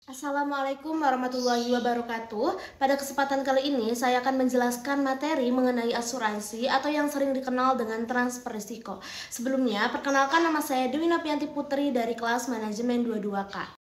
Assalamualaikum warahmatullahi wabarakatuh. Pada kesempatan kali ini saya akan menjelaskan materi mengenai asuransi atau yang sering dikenal dengan transfer risiko. Sebelumnya, perkenalkan nama saya Dewi Nopianti Putri dari kelas manajemen 22K.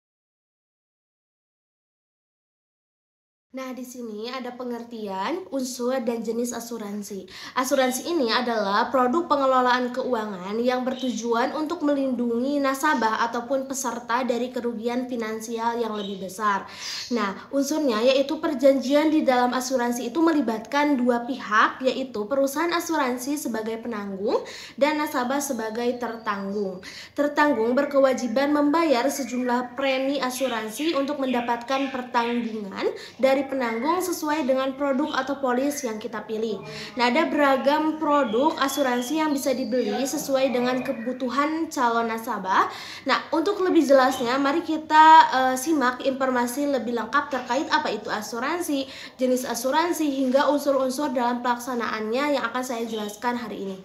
Nah, di sini ada pengertian, unsur, dan jenis asuransi. Asuransi ini adalah produk pengelolaan keuangan yang bertujuan untuk melindungi nasabah ataupun peserta dari kerugian finansial yang lebih besar. Nah, unsurnya yaitu perjanjian di dalam asuransi itu melibatkan dua pihak, yaitu perusahaan asuransi sebagai penanggung dan nasabah sebagai tertanggung. Tertanggung berkewajiban membayar sejumlah premi asuransi untuk mendapatkan pertanggungan dari penanggung sesuai dengan produk atau polis yang kita pilih. Nah, ada beragam produk asuransi yang bisa dibeli sesuai dengan kebutuhan calon nasabah. Nah, untuk lebih jelasnya, mari kita simak informasi lebih lengkap terkait apa itu asuransi, jenis asuransi, hingga unsur-unsur dalam pelaksanaannya yang akan saya jelaskan hari ini.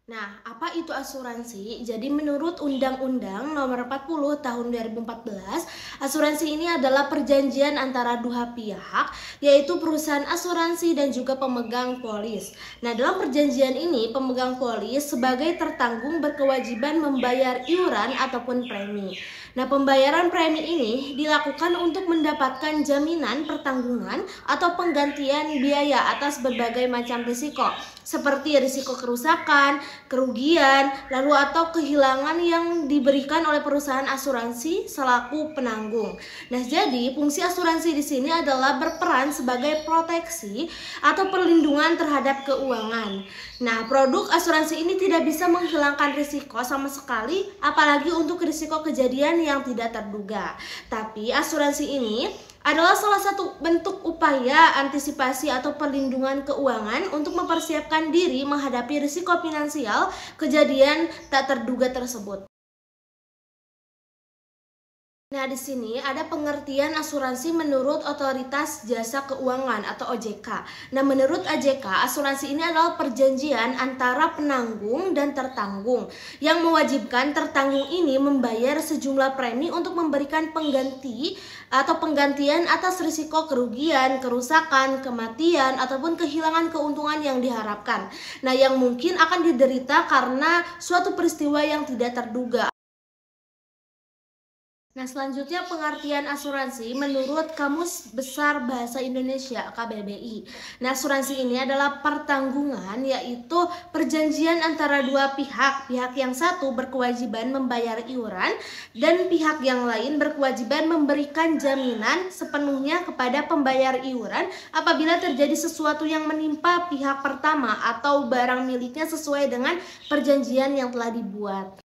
Nah, apa itu asuransi? Jadi menurut Undang-Undang Nomor 40 Tahun 2014, asuransi ini adalah perjanjian antara dua pihak, yaitu perusahaan asuransi dan juga pemegang polis. Nah, dalam perjanjian ini, pemegang polis sebagai tertanggung berkewajiban membayar iuran ataupun premi. Nah, pembayaran premi ini dilakukan untuk mendapatkan jaminan pertanggungan atau penggantian biaya atas berbagai macam risiko, seperti risiko kerusakan, kerugian, lalu atau kehilangan yang diberikan oleh perusahaan asuransi selaku penanggung. Nah, jadi fungsi asuransi di sini adalah berperan sebagai proteksi atau perlindungan terhadap keuangan. Nah, produk asuransi ini tidak bisa menghilangkan risiko sama sekali, apalagi untuk risiko kejadian yang tidak terduga. Tapi asuransi ini adalah salah satu bentuk upaya antisipasi atau perlindungan keuangan untuk mempersiapkan diri menghadapi risiko finansial kejadian tak terduga tersebut. Nah, di sini ada pengertian asuransi menurut Otoritas Jasa Keuangan atau OJK. Nah, menurut OJK, asuransi ini adalah perjanjian antara penanggung dan tertanggung yang mewajibkan tertanggung ini membayar sejumlah premi untuk memberikan pengganti atau penggantian atas risiko kerugian, kerusakan, kematian, ataupun kehilangan keuntungan yang diharapkan. Nah, yang mungkin akan diderita karena suatu peristiwa yang tidak terduga. Nah, selanjutnya pengertian asuransi menurut Kamus Besar Bahasa Indonesia KBBI. Nah, asuransi ini adalah pertanggungan, yaitu perjanjian antara dua pihak. Pihak yang satu berkewajiban membayar iuran dan pihak yang lain berkewajiban memberikan jaminan sepenuhnya kepada pembayar iuran apabila terjadi sesuatu yang menimpa pihak pertama atau barang miliknya sesuai dengan perjanjian yang telah dibuat.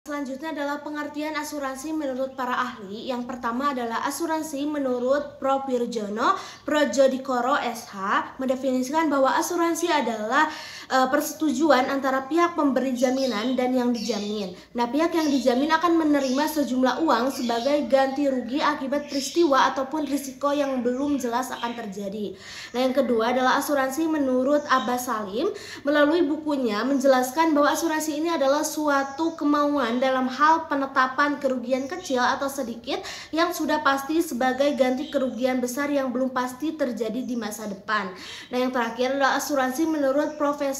Selanjutnya adalah pengertian asuransi menurut para ahli. Yang pertama adalah asuransi menurut Prof. Wirjono Projodikoro SH mendefinisikan bahwa asuransi adalah persetujuan antara pihak pemberi jaminan dan yang dijamin. Nah, pihak yang dijamin akan menerima sejumlah uang sebagai ganti rugi akibat peristiwa ataupun risiko yang belum jelas akan terjadi. Nah, yang kedua adalah asuransi menurut Abbas Salim melalui bukunya menjelaskan bahwa asuransi ini adalah suatu kemauan dalam hal penetapan kerugian kecil atau sedikit yang sudah pasti sebagai ganti kerugian besar yang belum pasti terjadi di masa depan. Nah, yang terakhir adalah asuransi menurut Profesor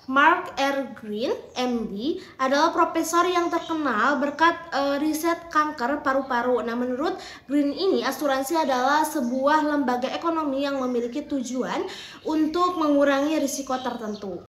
Mark R. Green, MD, adalah profesor yang terkenal berkat riset kanker paru-paru. Nah, menurut Green ini asuransi adalah sebuah lembaga ekonomi yang memiliki tujuan untuk mengurangi risiko tertentu.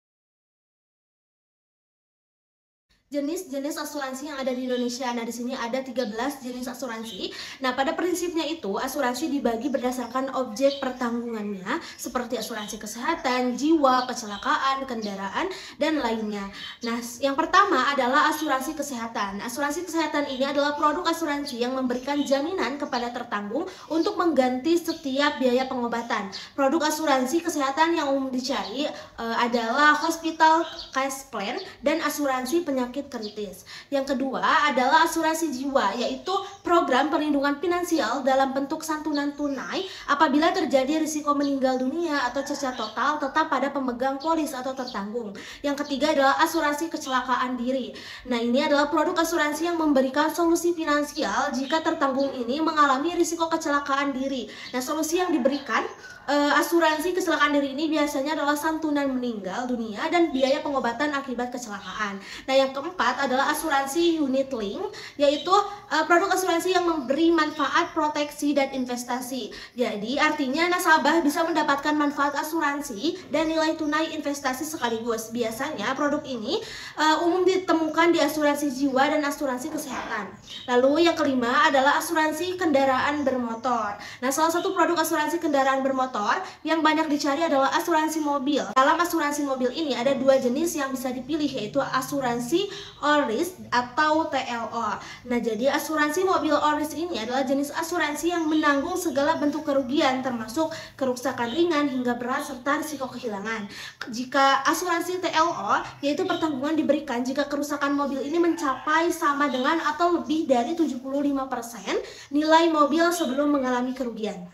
Jenis-jenis asuransi yang ada di Indonesia. Nah, di sini ada 13 jenis asuransi. Nah, pada prinsipnya itu asuransi dibagi berdasarkan objek pertanggungannya seperti asuransi kesehatan, jiwa, kecelakaan, kendaraan, dan lainnya. Nah, yang pertama adalah asuransi kesehatan. Asuransi kesehatan ini adalah produk asuransi yang memberikan jaminan kepada tertanggung untuk mengganti setiap biaya pengobatan. Produk asuransi kesehatan yang umum dicari adalah hospital cash plan dan asuransi penyakit sakit kritis. Yang kedua adalah asuransi jiwa, yaitu program perlindungan finansial dalam bentuk santunan tunai apabila terjadi risiko meninggal dunia atau cacat total tetap pada pemegang polis atau tertanggung. Yang ketiga adalah asuransi kecelakaan diri. Nah, ini adalah produk asuransi yang memberikan solusi finansial jika tertanggung ini mengalami risiko kecelakaan diri. Nah, solusi yang diberikan asuransi kecelakaan diri ini biasanya adalah santunan meninggal dunia dan biaya pengobatan akibat kecelakaan. Nah, yang keempat adalah asuransi unit link, yaitu produk asuransi yang memberi manfaat proteksi dan investasi. Jadi artinya nasabah bisa mendapatkan manfaat asuransi dan nilai tunai investasi sekaligus. Biasanya produk ini umum ditemukan di asuransi jiwa dan asuransi kesehatan. Lalu yang kelima adalah asuransi kendaraan bermotor. Nah, salah satu produk asuransi kendaraan bermotor yang banyak dicari adalah asuransi mobil. Dalam asuransi mobil ini ada dua jenis yang bisa dipilih, yaitu asuransi all risk atau TLO. Nah, jadi asuransi mobil all risk ini adalah jenis asuransi yang menanggung segala bentuk kerugian termasuk kerusakan ringan hingga berat serta risiko kehilangan. Jika asuransi TLO, yaitu pertanggungan diberikan jika kerusakan mobil ini mencapai sama dengan atau lebih dari 75% nilai mobil sebelum mengalami kerugian.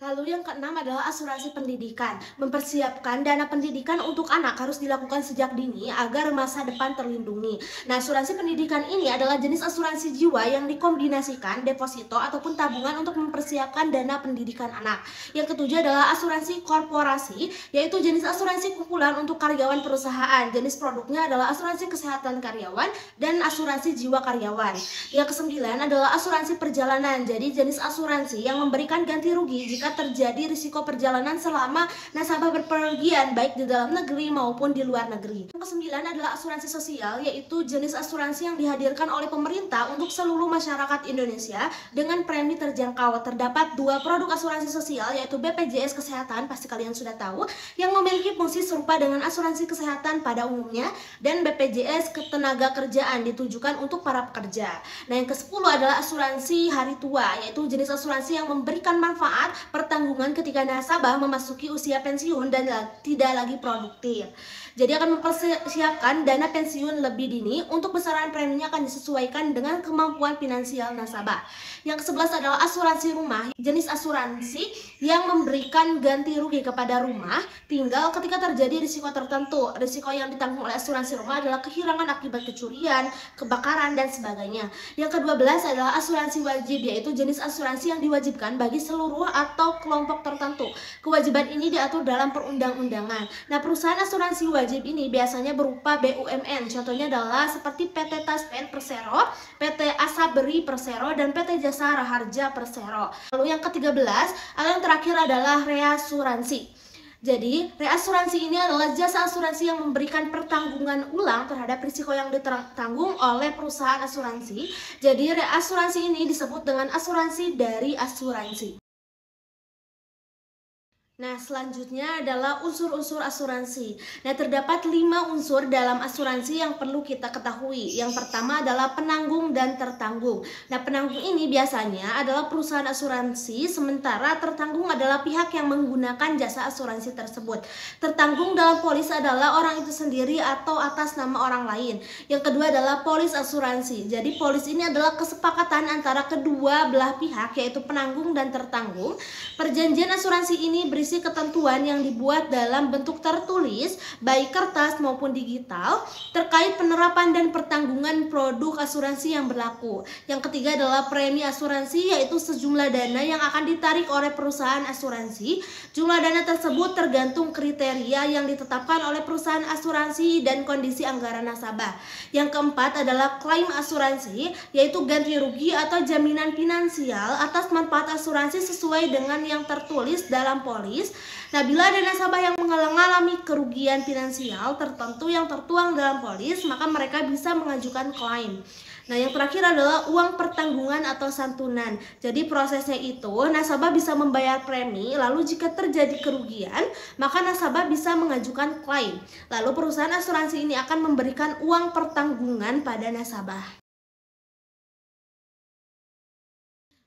Lalu yang keenam adalah asuransi pendidikan. Mempersiapkan dana pendidikan untuk anak harus dilakukan sejak dini agar masa depan terlindungi. Nah, asuransi pendidikan ini adalah jenis asuransi jiwa yang dikombinasikan deposito ataupun tabungan untuk mempersiapkan dana pendidikan anak. Yang ketujuh adalah asuransi korporasi, yaitu jenis asuransi kumpulan untuk karyawan perusahaan. Jenis produknya adalah asuransi kesehatan karyawan dan asuransi jiwa karyawan. Yang kesembilan adalah asuransi perjalanan. Jadi jenis asuransi yang memberikan ganti rugi jika terjadi risiko perjalanan selama nasabah berpergian baik di dalam negeri maupun di luar negeri. Yang kesembilan adalah asuransi sosial, yaitu jenis asuransi yang dihadirkan oleh pemerintah untuk seluruh masyarakat Indonesia dengan premi terjangkau. Terdapat dua produk asuransi sosial, yaitu BPJS Kesehatan, pasti kalian sudah tahu, yang memiliki fungsi serupa dengan asuransi kesehatan pada umumnya, dan BPJS Ketenagakerjaan ditujukan untuk para pekerja. Nah, yang ke-10 adalah asuransi hari tua, yaitu jenis asuransi yang memberikan manfaat pertanggungan ketika nasabah memasuki usia pensiun dan tidak lagi produktif. Jadi akan mempersiapkan dana pensiun lebih dini, untuk besaran preminya akan disesuaikan dengan kemampuan finansial nasabah. Yang ke-11 adalah asuransi rumah, jenis asuransi yang memberikan ganti rugi kepada rumah tinggal ketika terjadi risiko tertentu. Risiko yang ditanggung oleh asuransi rumah adalah kehilangan akibat kecurian, kebakaran, dan sebagainya. Yang ke-12 adalah asuransi wajib, yaitu jenis asuransi yang diwajibkan bagi seluruh atau kelompok tertentu. Kewajiban ini diatur dalam perundang-undangan. Nah, perusahaan asuransi wajib ini biasanya berupa BUMN. Contohnya adalah seperti PT Taspen Persero, PT Asabri Persero, dan PT Jasa Raharja Persero. Lalu yang ke-13 atau yang terakhir adalah reasuransi. Jadi, reasuransi ini adalah jasa asuransi yang memberikan pertanggungan ulang terhadap risiko yang ditanggung oleh perusahaan asuransi. Jadi, reasuransi ini disebut dengan asuransi dari asuransi. Nah, selanjutnya adalah unsur-unsur asuransi. Nah, terdapat 5 unsur dalam asuransi yang perlu kita ketahui. Yang pertama adalah penanggung dan tertanggung. Nah, penanggung ini biasanya adalah perusahaan asuransi, sementara tertanggung adalah pihak yang menggunakan jasa asuransi tersebut. Tertanggung dalam polis adalah orang itu sendiri atau atas nama orang lain. Yang kedua adalah polis asuransi. Jadi, polis ini adalah kesepakatan antara kedua belah pihak, yaitu penanggung dan tertanggung. Perjanjian asuransi ini berisi ketentuan yang dibuat dalam bentuk tertulis, baik kertas maupun digital, terkait penerapan dan pertanggungan produk asuransi yang berlaku. Yang ketiga adalah premi asuransi, yaitu sejumlah dana yang akan ditarik oleh perusahaan asuransi. Jumlah dana tersebut tergantung kriteria yang ditetapkan oleh perusahaan asuransi dan kondisi anggaran nasabah. Yang keempat adalah klaim asuransi, yaitu ganti rugi atau jaminan finansial atas manfaat asuransi sesuai dengan yang tertulis dalam polis. Nah, bila ada nasabah yang mengalami kerugian finansial tertentu yang tertuang dalam polis, maka mereka bisa mengajukan klaim. Nah, yang terakhir adalah uang pertanggungan atau santunan. Jadi prosesnya itu nasabah bisa membayar premi, lalu jika terjadi kerugian, maka nasabah bisa mengajukan klaim. Lalu perusahaan asuransi ini akan memberikan uang pertanggungan pada nasabah.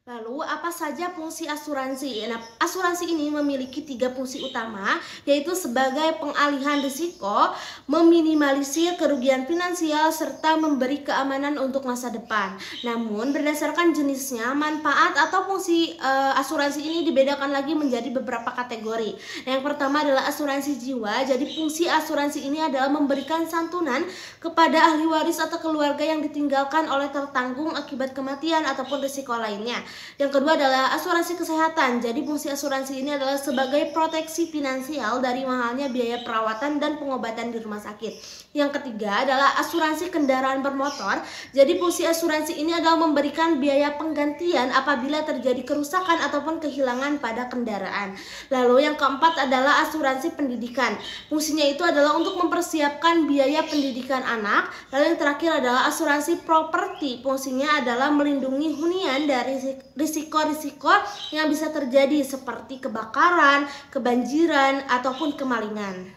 Lalu, apa saja fungsi asuransi? Nah, asuransi ini memiliki 3 fungsi utama, yaitu sebagai pengalihan risiko, meminimalisir kerugian finansial, serta memberi keamanan untuk masa depan. Namun, berdasarkan jenisnya, manfaat atau fungsi asuransi ini dibedakan lagi menjadi beberapa kategori. Nah, yang pertama adalah asuransi jiwa. Jadi, fungsi asuransi ini adalah memberikan santunan kepada ahli waris atau keluarga yang ditinggalkan oleh tertanggung akibat kematian ataupun risiko lainnya. Yang kedua adalah asuransi kesehatan. Jadi fungsi asuransi ini adalah sebagai proteksi finansial dari mahalnya biaya perawatan dan pengobatan di rumah sakit. Yang ketiga adalah asuransi kendaraan bermotor. Jadi fungsi asuransi ini adalah memberikan biaya penggantian apabila terjadi kerusakan ataupun kehilangan pada kendaraan. Lalu yang keempat adalah asuransi pendidikan. Fungsinya itu adalah untuk mempersiapkan biaya pendidikan anak. Lalu yang terakhir adalah asuransi properti. Fungsinya adalah melindungi hunian dari risiko-risiko yang bisa terjadi seperti kebakaran, kebanjiran, ataupun kemalingan.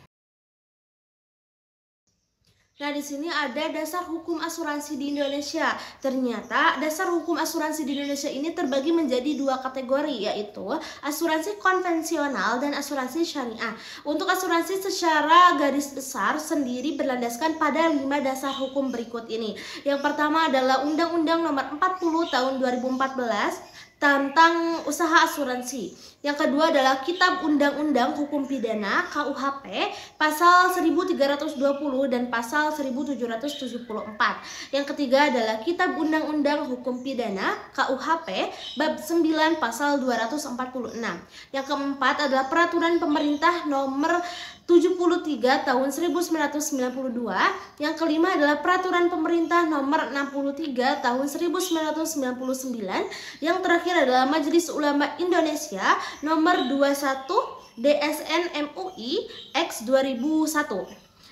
Nah, di sini ada dasar hukum asuransi di Indonesia. Ternyata dasar hukum asuransi di Indonesia ini terbagi menjadi 2 kategori, yaitu asuransi konvensional dan asuransi syariah. Untuk asuransi secara garis besar sendiri berlandaskan pada 5 dasar hukum berikut ini. Yang pertama adalah Undang-Undang Nomor 40 Tahun 2014 tentang usaha asuransi. Yang kedua adalah Kitab Undang-Undang Hukum Pidana KUHP pasal 1320 dan pasal 1774. Yang ketiga adalah Kitab Undang-Undang Hukum Pidana KUHP bab 9 pasal 246. Yang keempat adalah Peraturan Pemerintah Nomor 73 tahun 1992. Yang kelima adalah Peraturan Pemerintah Nomor 63 tahun 1999. Yang terakhir adalah Majelis Ulama Indonesia Nomor 21 DSN MUI X 2001.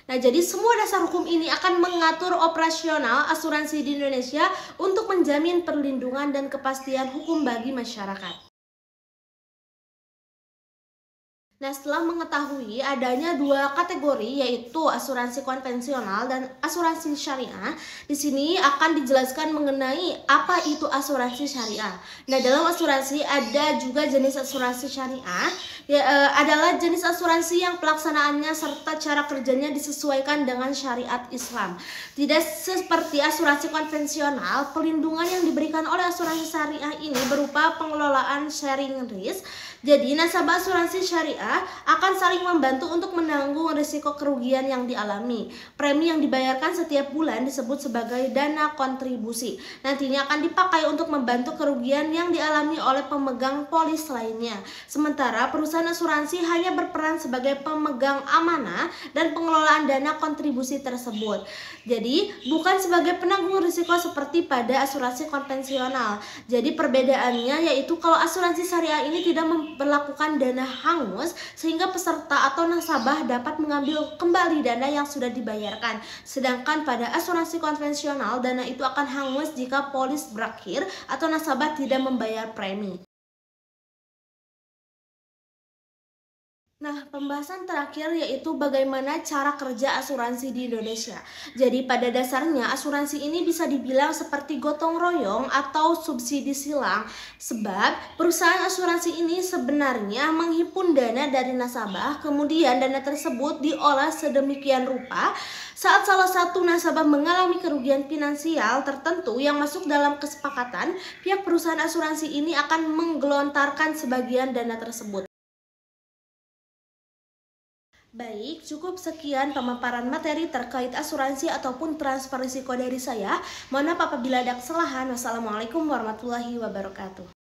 Nah, jadi semua dasar hukum ini akan mengatur operasional asuransi di Indonesia untuk menjamin perlindungan dan kepastian hukum bagi masyarakat. Nah, setelah mengetahui adanya 2 kategori, yaitu asuransi konvensional dan asuransi syariah, di sini akan dijelaskan mengenai apa itu asuransi syariah. Nah, dalam asuransi ada juga jenis asuransi syariah, adalah jenis asuransi yang pelaksanaannya serta cara kerjanya disesuaikan dengan syariat Islam. Tidak seperti asuransi konvensional, pelindungan yang diberikan oleh asuransi syariah ini berupa pengelolaan sharing risk. Jadi, nasabah asuransi syariah akan saling membantu untuk menanggung risiko kerugian yang dialami. Premi yang dibayarkan setiap bulan disebut sebagai dana kontribusi. Nantinya akan dipakai untuk membantu kerugian yang dialami oleh pemegang polis lainnya. Sementara perusahaan asuransi hanya berperan sebagai pemegang amanah dan pengelolaan dana kontribusi tersebut. Jadi, bukan sebagai penanggung risiko seperti pada asuransi konvensional. Jadi, perbedaannya yaitu kalau asuransi syariah ini tidak memperlakukan dana hangus sehingga peserta atau nasabah dapat mengambil kembali dana yang sudah dibayarkan. Sedangkan pada asuransi konvensional, dana itu akan hangus jika polis berakhir atau nasabah tidak membayar premi. Nah, pembahasan terakhir yaitu bagaimana cara kerja asuransi di Indonesia. Jadi pada dasarnya asuransi ini bisa dibilang seperti gotong royong atau subsidi silang. Sebab perusahaan asuransi ini sebenarnya menghimpun dana dari nasabah, kemudian dana tersebut diolah sedemikian rupa saat salah satu nasabah mengalami kerugian finansial tertentu yang masuk dalam kesepakatan, pihak perusahaan asuransi ini akan menggelontarkan sebagian dana tersebut. Baik, cukup sekian pemaparan materi terkait asuransi ataupun transfer risiko dari saya. Mohon maaf apabila ada kesalahan. Wassalamualaikum warahmatullahi wabarakatuh.